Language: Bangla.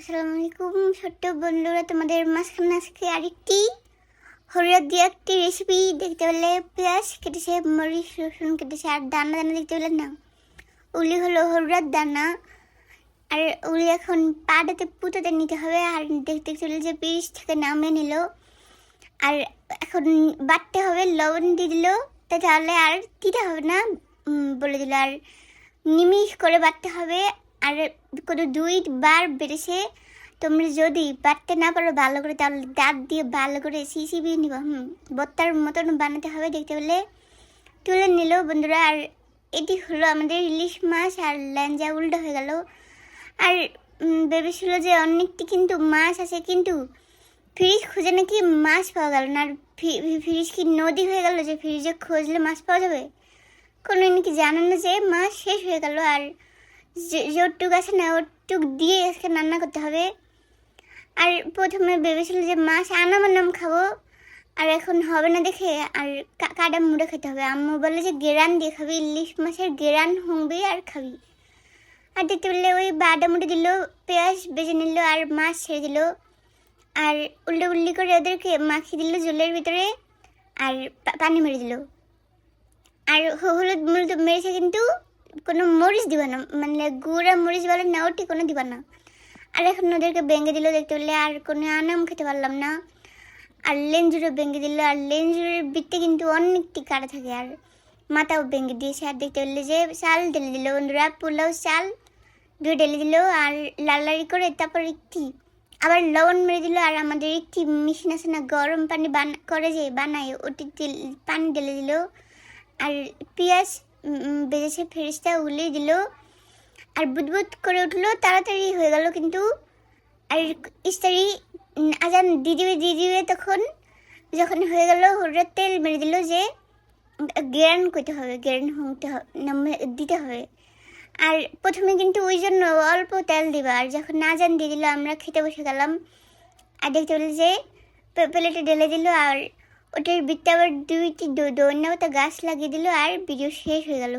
আসসালামু আলাইকুম ছোট্ট বন্ধুরা, তোমাদের মাঝখানে আজকে আরেকটি হলুদ দিয়ে একটি রেসিপি দেখতে পেলে। পেঁয়াজ কেটেছে, মরিচ রসুন কেটেছে, আর দানা দানা দেখতে পেলেন না, ওগুলি হলো হলুদ দানা। আর ওগুলি এখন পাটাতে পুঁতাতে নিতে হবে। আর দেখতে পেলে যে পিস থেকে নামিয়ে নিল। আর এখন বাটতে হবে, লবণ দিয়ে দিল, তাহলে আর দিতে হবে না বলে দিল। আর নিমিষ করে বাটতে হবে। আর কোনো 2বার বেড়েছে। তোমরা যদি বাটতে না পারো ভালো করে, তাহলে দাঁত দিয়ে ভালো করে সিসিবি নিব। বত্তার মতন বানাতে হবে। দেখতে পেলে তুলে নিল বন্ধুরা। আর এটি হলো আমাদের ইলিশ মাছ। আর ল্যাঞ্জা উল্টো হয়ে গেল। আর ভেবেছিল যে অনেকটি কিন্তু মাছ আছে, কিন্তু ফ্রিজ খুঁজে নাকি মাছ পাওয়া গেল না। আর ফ্রিজ কি নদী হয়ে গেল যে ফ্রিজে খুঁজলে মাছ পাওয়া যাবে? কোনো নাকি জানেন না যে মাছ শেষ হয়ে গেল। আর যতটুক আছে না ওটুক দিয়ে আজকে রান্না করতে হবে। আর প্রথমে ভেবেছিল যে মাছ আনাম খাবো, আর এখন হবে না দেখে আর কাটা মুড়ে খেতে হবে। আম্মু বলে যে গেরান দিয়ে খাবি, ইলিশ মাছের গেরান হবে আর খাবি। আর দেখতে পেলে ওই বাটা মুড়ে দিল, পেঁয়াজ বেজে নিল, আর মাছ ছেড়ে দিল। আর উল্লি করে ওদেরকে মাখিয়ে দিল জলের ভিতরে। আর পানি মেরে দিল। আর হলুদ মূলত মেরেছে, কিন্তু কোনো মরিচ দিবা না, মানে গুঁড়া মরিচ বলে না, ওটি কোনো দিবা না। আর এখন ওদেরকে ভেঙে দিল দেখতে পেলে। আর কোনো আনাম খেতে পারলাম না। আর লেঞ্জুরও ভেঙে দিল। আর লেঞ্জুরের বিটতে কিন্তু অনেকটি কাটা থাকে। আর মাথাও ভেঙে দিয়েছে। আর দেখতে পেলে যে চাল ঢেলে দিল বন্ধুরা, পোলাও চাল ঢেলে দিল। আর লালারি করে তারপর একটি আবার লবণ মেরে দিল। আর আমাদের একটি মেশিন আছে না, গরম পানি করে যে বানায়, ওটি পানি ঢেলে দিল। আর পেঁয়াজ বেজেছে ফেরিস্তা উলিয়ে দিল। আর বুদবুদ করে উঠলো, তাড়াতাড়ি হয়ে গেল কিন্তু। আর ইস্তারি আজান দিয়ে দিবে তখন, যখন হয়ে গেল হলুদের তেল মেরে দিল যে গেরান করতে হবে, গেরান দিতে হবে। আর প্রথমে কিন্তু ওই জন্য অল্প তেল দিবা। আর যখন আজান দিয়ে দিল আমরা খেতে বসে গেলাম। আর দেখতে পেলে যে প্লেটে ঢেলে দিল। আর ওটার ভিতরে আবার 2টি দৈন্য গাছ লাগিয়ে দিল। আর ভিডিও শেষ হয়ে গেল।